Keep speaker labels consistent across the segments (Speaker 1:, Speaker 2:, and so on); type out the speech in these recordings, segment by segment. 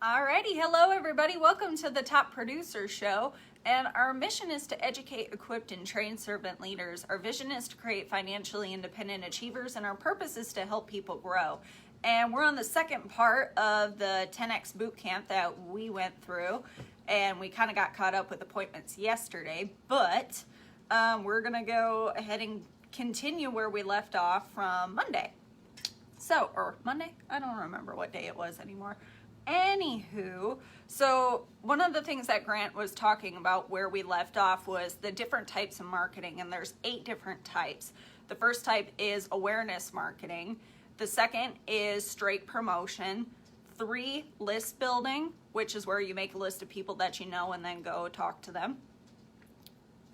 Speaker 1: Alrighty, hello everybody. Welcome to the Top Producer Show. And our mission is to educate, equip, and train servant leaders. Our vision is to create financially independent achievers, and our purpose is to help people grow. And we're on the second part of the 10X bootcamp that we went through, and we kind of got caught up with appointments yesterday, but we're gonna go ahead and continue where we left off from Monday. Or Monday? I don't remember what day it was anymore. Anywho, so one of the things that Grant was talking about where we left off was the different types of marketing, and there's 8 different types. The first type is awareness marketing. The second is straight promotion. 3, list building, which is where you make a list of people that you know and then go talk to them.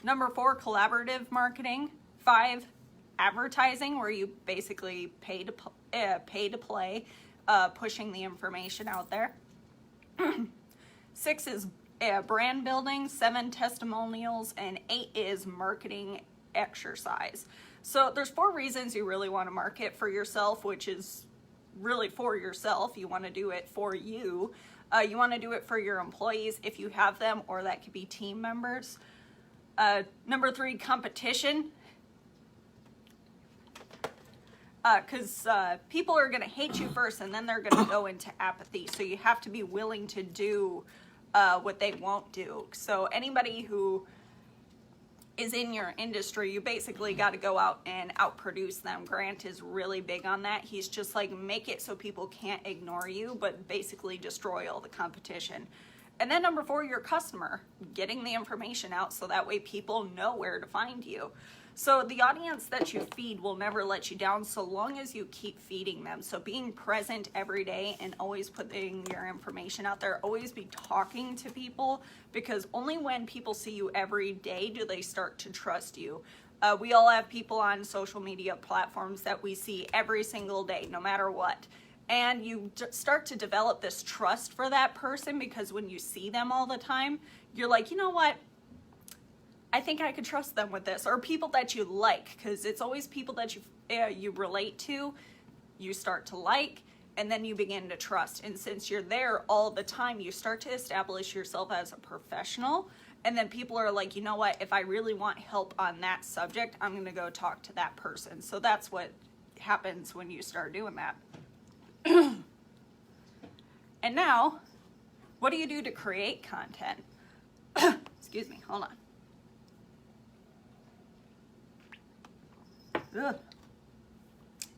Speaker 1: Number 4, collaborative marketing. 5, advertising, where you basically pay to play, pushing the information out there. 6 is brand building. 7, testimonials, and 8 is marketing exercise. So there's 4 reasons you really want to market for yourself, which is really for yourself. You want to do it for you. You want to do it for your employees if you have them, or that could be team members. Number 3, competition. Because people are going to hate you first, and then they're going to go into apathy. So you have to be willing to do what they won't do. So anybody who is in your industry, you basically got to go out and outproduce them. Grant is really big on that. He's just like, make it so people can't ignore you, but basically destroy all the competition. And then number 4, your customer, getting the information out so that way people know where to find you. So the audience that you feed will never let you down so long as you keep feeding them. So being present every day and always putting your information out there, always be talking to people, because only when people see you every day do they start to trust you. We all have people on social media platforms that we see every single day, no matter what. And you start to develop this trust for that person, because when you see them all the time, you're like, you know what? I think I could trust them with this. Or people that you like, because it's always people that you relate to, you start to like, and then you begin to trust. And since you're there all the time, you start to establish yourself as a professional. And then people are like, you know what? If I really want help on that subject, I'm going to go talk to that person. So that's what happens when you start doing that. And now, what do you do to create content? Excuse me, hold on. Ugh.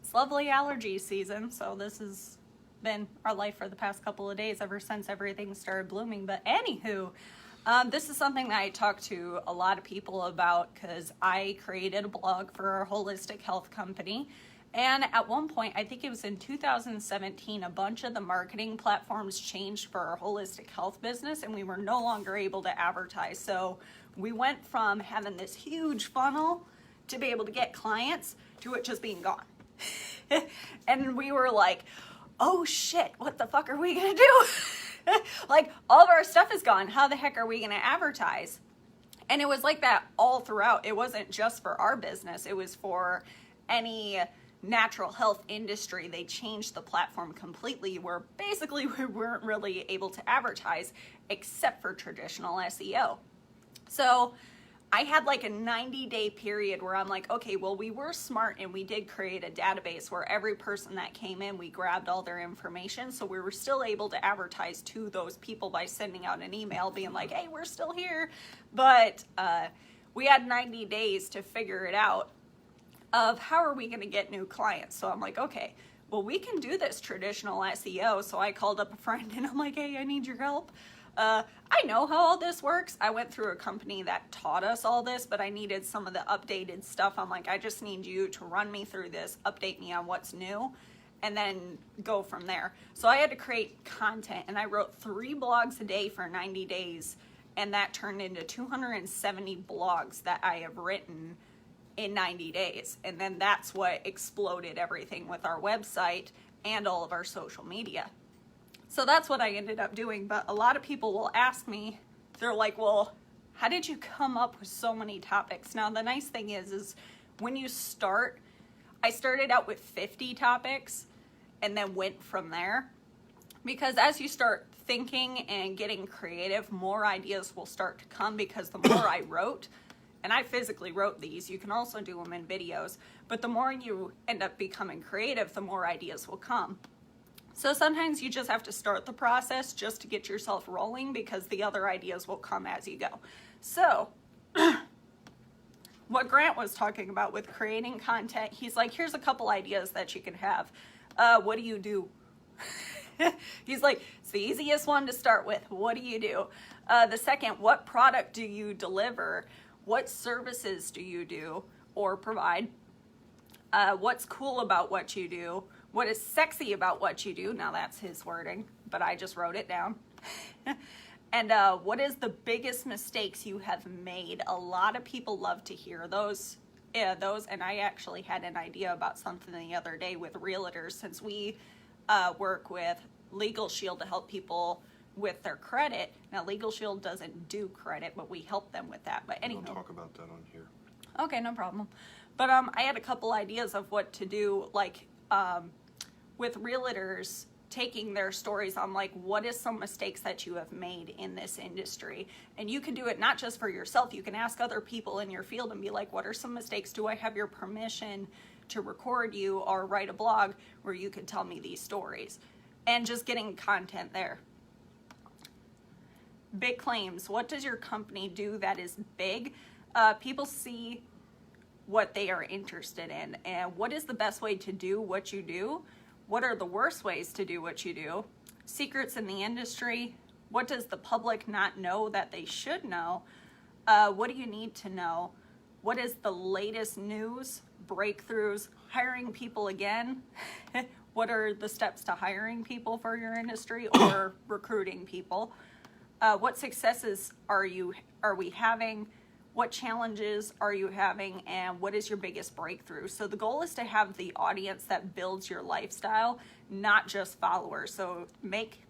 Speaker 1: It's lovely allergy season, so this has been our life for the past couple of days ever since everything started blooming. But anywho, this is something that I talk to a lot of people about, because I created a blog for our holistic health company. And at one point, I think it was in 2017, a bunch of the marketing platforms changed for our holistic health business, and we were no longer able to advertise. So we went from having this huge funnel to be able to get clients to it just being gone. And we were like, oh shit, what the fuck are we gonna do? Like, all of our stuff is gone. How the heck are we gonna advertise? And it was like that all throughout. It wasn't just for our business, it was for any natural health industry. They changed the platform completely, where basically we weren't really able to advertise except for traditional SEO. So I had like a 90-day period where I'm like, okay, well, we were smart and we did create a database where every person that came in, we grabbed all their information. So we were still able to advertise to those people by sending out an email being like, hey, we're still here. But we had 90 days to figure it out of how are we going to get new clients. So I'm like, okay, well, we can do this traditional SEO. So I called up a friend and I'm like, hey, I need your help. I know how all this works. I went through a company that taught us all this, but I needed some of the updated stuff. I'm like, I just need you to run me through this, update me on what's new, and then go from there. So I had to create content, and I wrote 3 blogs a day for 90 days, and that turned into 270 blogs that I have written in 90 days. And then that's what exploded everything with our website and all of our social media. So that's what I ended up doing. But a lot of people will ask me, they're like, well, how did you come up with so many topics? Now, the nice thing is when you start, I started out with 50 topics and then went from there. Because as you start thinking and getting creative, more ideas will start to come, because the more I wrote, and I physically wrote these, you can also do them in videos, but the more you end up becoming creative, the more ideas will come. So sometimes you just have to start the process just to get yourself rolling, because the other ideas will come as you go. So what Grant was talking about with creating content, he's like, here's a couple ideas that you can have. What do you do? He's like, it's the easiest one to start with. What do you do? The second, what product do you deliver? What services do you do or provide? What's cool about what you do? What is sexy about what you do? Now that's his wording, but I just wrote it down. And what is the biggest mistakes you have made? A lot of people love to hear those. And I actually had an idea about something the other day with realtors, since we work with Legal Shield to help people with their credit. Now, Legal Shield doesn't do credit, but we help them with that. But anyway,
Speaker 2: we'll talk about that on here.
Speaker 1: Okay, no problem. But I had a couple ideas of what to do, like with realtors, taking their stories on, like, what is some mistakes that you have made in this industry? And you can do it not just for yourself. You can ask other people in your field and be like, what are some mistakes? Do I have your permission to record you or write a blog where you can tell me these stories? And just getting content there. Big claims. What does your company do that is big? People see what they are interested in, and what is the best way to do what you do? What are the worst ways to do what you do? Secrets in the industry. What does the public not know that they should know? What do you need to know? What is the latest news, breakthroughs, hiring people again? What are the steps to hiring people for your industry or recruiting people? What successes are we having? What challenges are you having, and what is your biggest breakthrough? So the goal is to have the audience that builds your lifestyle, not just followers. So make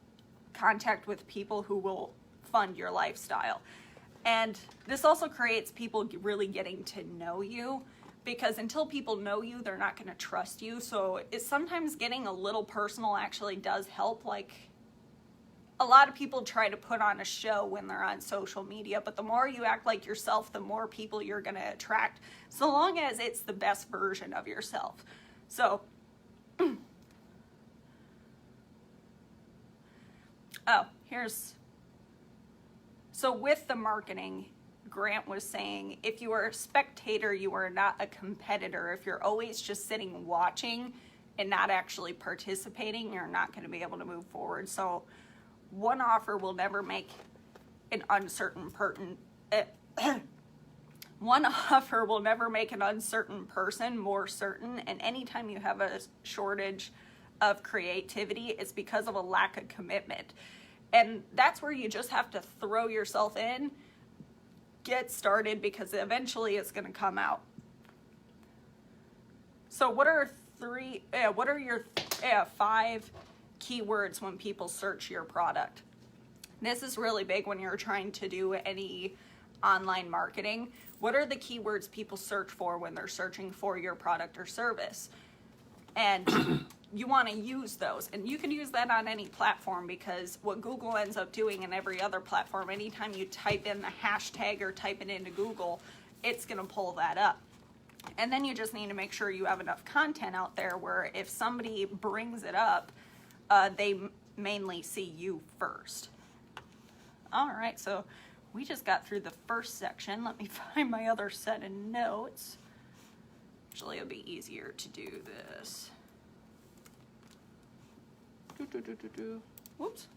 Speaker 1: contact with people who will fund your lifestyle. And this also creates people really getting to know you, because until people know you, they're not going to trust you. So it's sometimes getting a little personal actually does help. Like, a lot of people try to put on a show when they're on social media, but the more you act like yourself, the more people you're going to attract, so long as it's the best version of yourself. So, so with the marketing, Grant was saying, if you are a spectator, you are not a competitor. If you're always just sitting watching and not actually participating, you're not going to be able to move forward. So one offer will never make an uncertain one offer will never make an uncertain person more certain. And anytime you have a shortage of creativity, it's because of a lack of commitment. And that's where you just have to throw yourself in, get started, because eventually it's going to come out. So what are your 5 keywords when people search your product? This is really big when you're trying to do any online marketing. What are the keywords people search for when they're searching for your product or service? And you want to use those. And you can use that on any platform, because what Google ends up doing in every other platform, anytime you type in the hashtag or type it into Google, it's going to pull that up. And then you just need to make sure you have enough content out there where if somebody brings it up, they mainly see you first. All right, so we just got through the first section. Let me find my other set of notes. Actually, it'll be easier to do this. Whoops.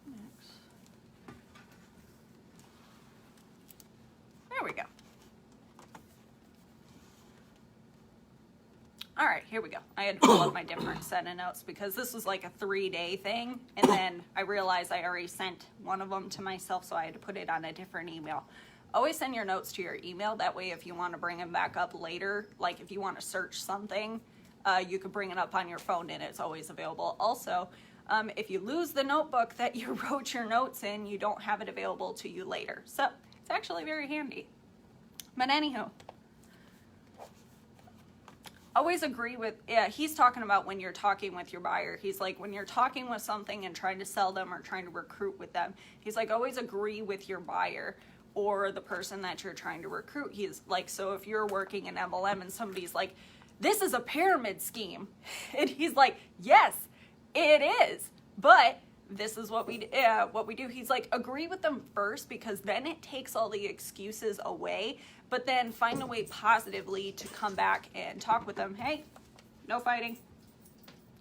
Speaker 1: Next. There we go. All right, here we go. I had to pull up my different set of notes because this was like a 3-day thing, and then I realized I already sent one of them to myself, so I had to put it on a different email. Always send your notes to your email. That way, if you want to bring them back up later, like if you want to search something, you could bring it up on your phone and it's always available. Also, if you lose the notebook that you wrote your notes in, you don't have it available to you later. So it's actually very handy. But anywho, always agree with, yeah, he's talking about when you're talking with your buyer. He's like, when you're talking with something and trying to sell them or trying to recruit with them, he's like, always agree with your buyer or the person that you're trying to recruit. He's like, so if you're working in MLM and somebody's like, this is a pyramid scheme, and he's like, yes, it is, but this is what we do. He's like, agree with them first, because then it takes all the excuses away, but then find a way positively to come back and talk with them. Hey, no fighting.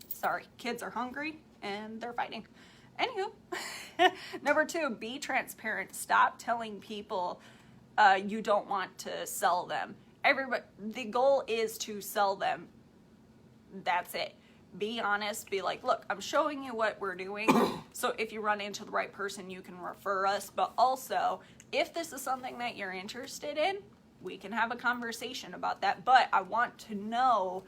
Speaker 1: Sorry, kids are hungry and they're fighting. Anywho, number 2, be transparent. Stop telling people you don't want to sell them. The goal is to sell them. That's it. Be honest. Be like, look, I'm showing you what we're doing. So if you run into the right person, you can refer us. But also, if this is something that you're interested in, we can have a conversation about that. But I want to know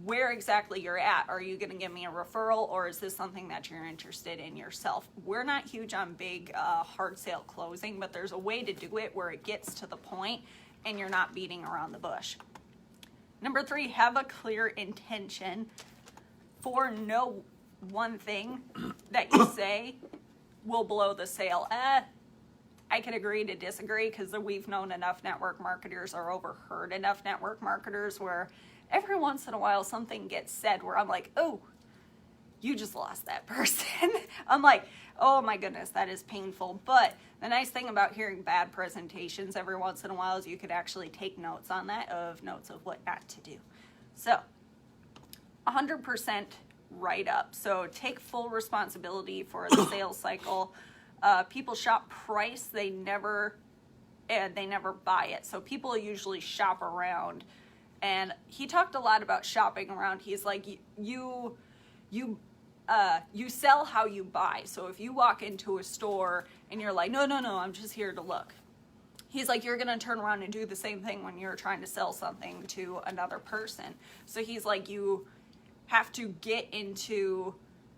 Speaker 1: where exactly you're at. Are you going to give me a referral, or is this something that you're interested in yourself? We're not huge on big hard sale closing, but there's a way to do it where it gets to the point and you're not beating around the bush. Number 3, have a clear intention. For no one thing that you say will blow the sale. I can agree to disagree, because we've known enough network marketers or overheard enough network marketers where every once in a while something gets said where I'm like, oh, you just lost that person. I'm like, oh my goodness, that is painful. But the nice thing about hearing bad presentations every once in a while is you could actually take notes on that, notes of what not to do. So 100% write up. So take full responsibility for the sales cycle. People shop price, they never buy it. So people usually shop around. And he talked a lot about shopping around. He's like, you sell how you buy. So if you walk into a store and you're like, no, I'm just here to look. He's like, you're going to turn around and do the same thing when you're trying to sell something to another person. So he's like, you have to get into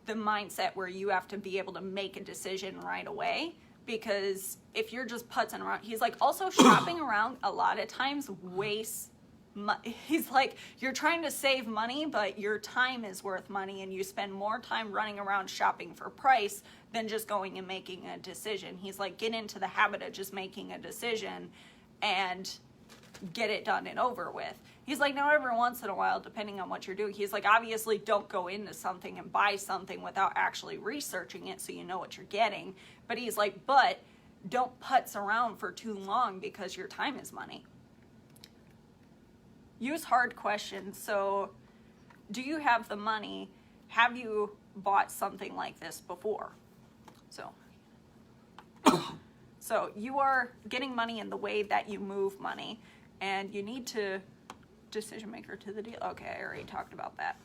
Speaker 1: the mindset where you have to be able to make a decision right away, because if you're just putzing around, he's like, also shopping around a lot of times wastes money. He's like, you're trying to save money, but your time is worth money, and you spend more time running around shopping for price than just going and making a decision. He's like, get into the habit of just making a decision and get it done and over with. He's like, now every once in a while, depending on what you're doing, he's like, obviously don't go into something and buy something without actually researching it so you know what you're getting. But he's like, but don't putz around for too long, because your time is money. Use hard questions. So do you have the money? Have you bought something like this before? So you are getting money in the way that you move money, and you need to decision maker to the deal. Okay, I already talked about that.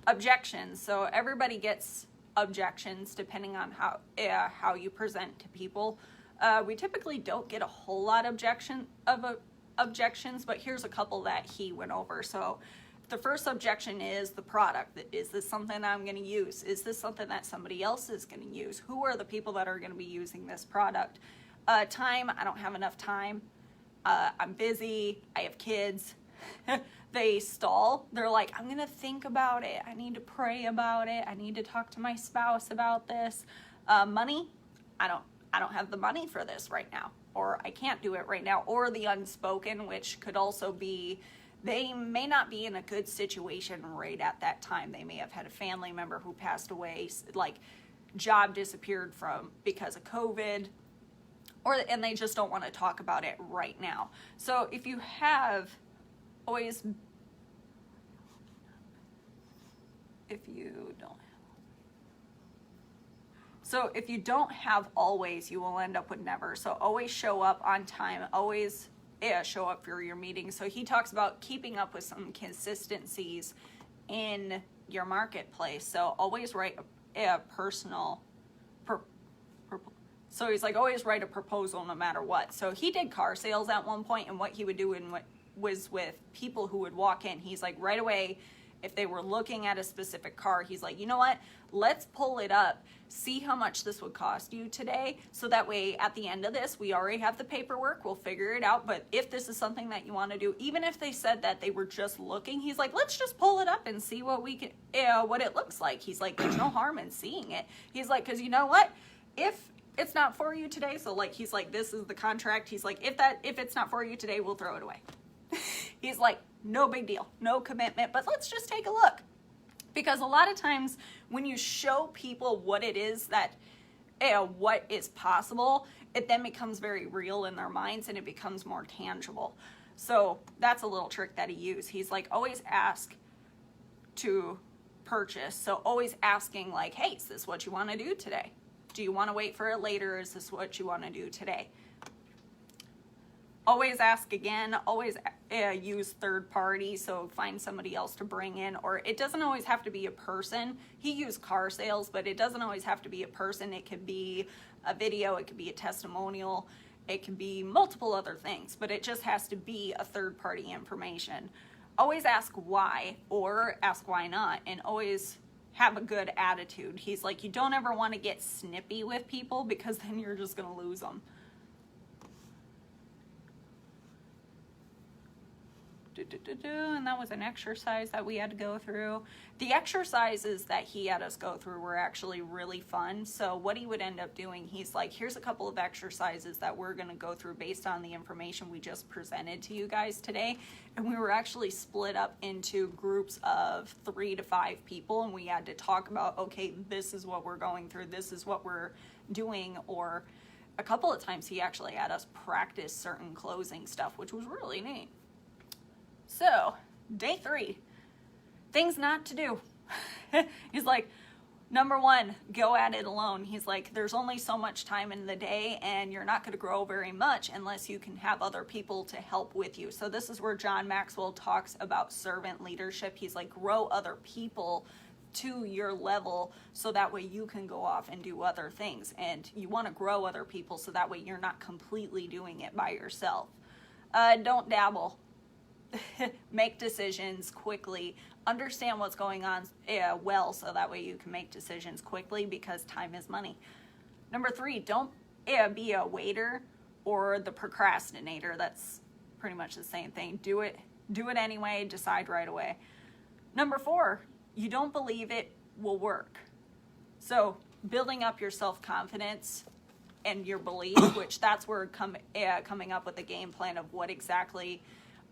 Speaker 1: Objections. So everybody gets objections depending on how you present to people. We typically don't get a whole lot objections, but here's a couple that he went over. So the first objection is the product. Is this something I'm going to use? Is this something that somebody else is going to use? Who are the people that are going to be using this product? Time, I don't have enough time. I'm busy. I have kids. They stall. They're like, I'm going to think about it. I need to pray about it. I need to talk to my spouse about this. Money, I don't have the money for this right now, or I can't do it right now. Or the unspoken, which could also be, they may not be in a good situation right at that time. They may have had a family member who passed away, like job disappeared because of COVID, and they just don't want to talk about it right now. So if you have always, if you don't have always, you will end up with never. So always show up on time, always show up for your meetings. So he talks about keeping up with some consistencies in your marketplace. So always write a personal so he's like, always write a proposal no matter what. So he did car sales at one point, and what he would do was with people who would walk in, he's like, right away, if they were looking at a specific car, he's like, you know what, let's pull it up, see how much this would cost you today, so that way at the end of this, we already have the paperwork, we'll figure it out. But if this is something that you want to do, even if they said that they were just looking, he's like, let's just pull it up and see what we can, what it looks like. He's like, there's no harm in seeing it. He's like, because you know what, if it's not for you today, so like, he's like, this is the contract, he's like, if it's not for you today, we'll throw it away. He's like, no big deal, no commitment, but let's just take a look. Because a lot of times when you show people what it is that, what is possible, it then becomes very real in their minds and it becomes more tangible. So that's a little trick that he used. He's like, always ask to purchase. So always asking like, hey, is this what you want to do today? Do you want to wait for it later? Is this what you want to do today? Always ask again, always use third party, so find somebody else to bring in, or it doesn't always have to be a person. He used car sales, but it doesn't always have to be a person. It could be a video, it could be a testimonial, it could be multiple other things, but it just has to be a third party information. Always ask why, or ask why not, and always have a good attitude. He's like, you don't ever want to get snippy with people because then you're just going to lose them. And that was an exercise that we had to go through. The exercises that he had us go through were actually really fun. So what he would end up doing, he's like, here's a couple of exercises that we're going to go through based on the information we just presented to you guys today. And we were actually split up into groups of 3 to 5 people, and we had to talk about, okay, this is what we're going through, this is what we're doing. Or a couple of times he actually had us practice certain closing stuff, which was really neat. So, day 3, things not to do. He's like, number 1, go at it alone. He's like, there's only so much time in the day and you're not going to grow very much unless you can have other people to help with you. So this is where John Maxwell talks about servant leadership. He's like, grow other people to your level so that way you can go off and do other things. And you want to grow other people so that way you're not completely doing it by yourself. Don't dabble. Make decisions quickly. Understand what's going on well, so that way you can make decisions quickly, because time is money. Number 3, don't be a waiter or the procrastinator. That's pretty much the same thing. Do it anyway, decide right away. Number 4, you don't believe it will work. So building up your self-confidence and your belief, which that's where coming up with a game plan of what exactly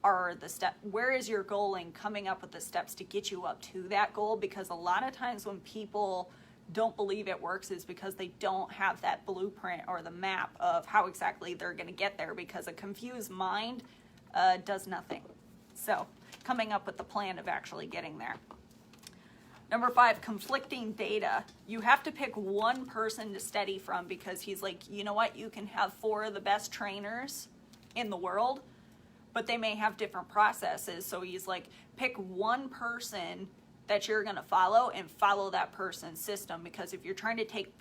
Speaker 1: are the steps, where is your goal, and coming up with the steps to get you up to that goal. Because a lot of times when people don't believe it works is because they don't have that blueprint or the map of how exactly they're going to get there, because a confused mind does nothing. So coming up with the plan of actually getting there. Number 5, conflicting data. You have to pick one person to study from, because he's like, you know what, you can have 4 of the best trainers in the world, but they may have different processes. So he's like, pick one person that you're going to follow and follow that person's system. Because if you're trying to take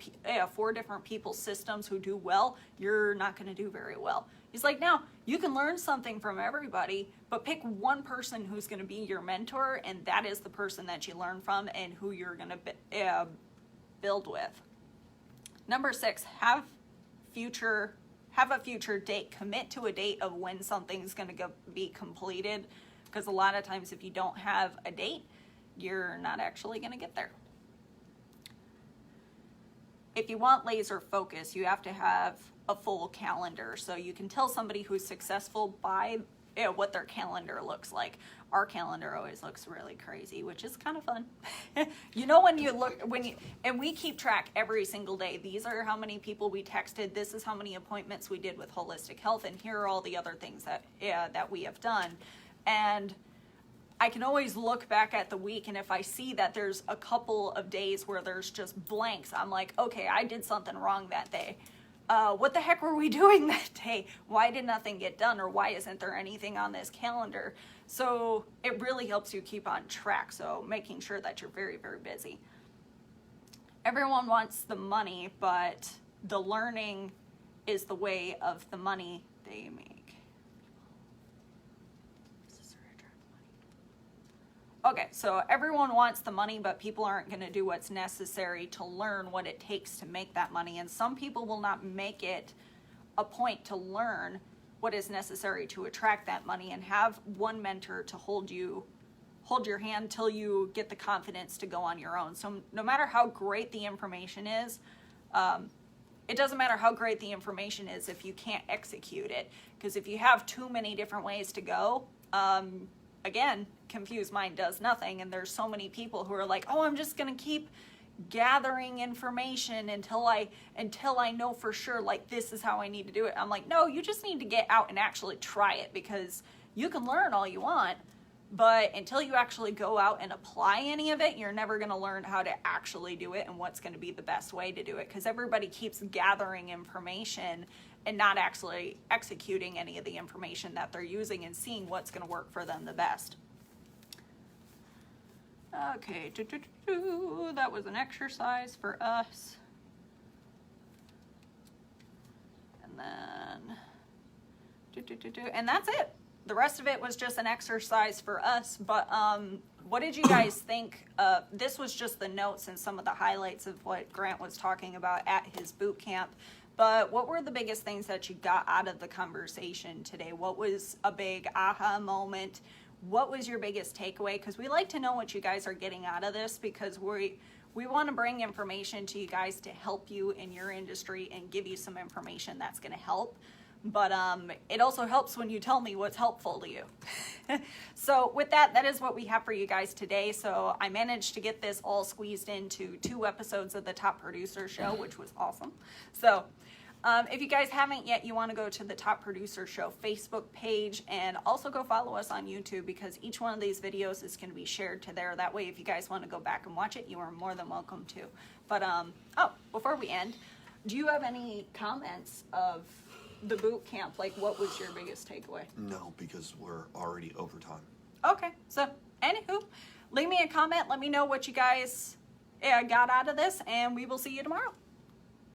Speaker 1: 4 different people's systems who do well, you're not going to do very well. He's like, now you can learn something from everybody, but pick one person who's going to be your mentor, and that is the person that you learn from and who you're going to build with. Number 6, have a future date. Commit to a date of when something's going to be completed, because a lot of times if you don't have a date, you're not actually going to get there. If you want laser focus, you have to have a full calendar. So you can tell somebody who's successful by what their calendar looks like. Our calendar always looks really crazy, which is kind of fun. You know, and we keep track every single day. These are how many people we texted. This is how many appointments we did with Holistic Health, and here are all the other things that we have done. And I can always look back at the week, and if I see that there's a couple of days where there's just blanks, I'm like, okay, I did something wrong that day. What the heck were we doing that day? Why did nothing get done? Or why isn't there anything on this calendar? So it really helps you keep on track. So making sure that you're very, very busy. Everyone wants the money, but the learning is the way of the money they make. Okay, so everyone wants the money, but people aren't going to do what's necessary to learn what it takes to make that money. And some people will not make it a point to learn what is necessary to attract that money and have one mentor to hold your hand till you get the confidence to go on your own. So no matter how great the information is, it doesn't matter how great the information is if you can't execute it. Because if you have too many different ways to go, again, confused mind does nothing. And there's so many people who are like, oh, I'm just going to keep gathering information until I know for sure, like, this is how I need to do it. I'm like, no, you just need to get out and actually try it, because you can learn all you want, but until you actually go out and apply any of it, you're never going to learn how to actually do it and what's going to be the best way to do it, because everybody keeps gathering information and not actually executing any of the information that they're using and seeing what's going to work for them the best. Okay, that was an exercise for us. And then, and that's it. The rest of it was just an exercise for us. But what did you guys think? This was just the notes and some of the highlights of what Grant was talking about at his boot camp. But what were the biggest things that you got out of the conversation today? What was a big aha moment? What was your biggest takeaway? Because we like to know what you guys are getting out of this, because we want to bring information to you guys to help you in your industry and give you some information that's going to help. But it also helps when you tell me what's helpful to you. So with that is what we have for you guys today. So I managed to get this all squeezed into 2 episodes of the Top Producer Show, which was awesome. So if you guys haven't yet, you want to go to the Top Producer Show Facebook page, and also go follow us on YouTube, because each one of these videos is going to be shared to there. That way, if you guys want to go back and watch it, you are more than welcome to. But before we end, do you have any comments of the boot camp? Like, what was your biggest takeaway?
Speaker 2: No, because we're already over time.
Speaker 1: Okay, so anywho, leave me a comment. Let me know what you guys got out of this, and we will see you tomorrow.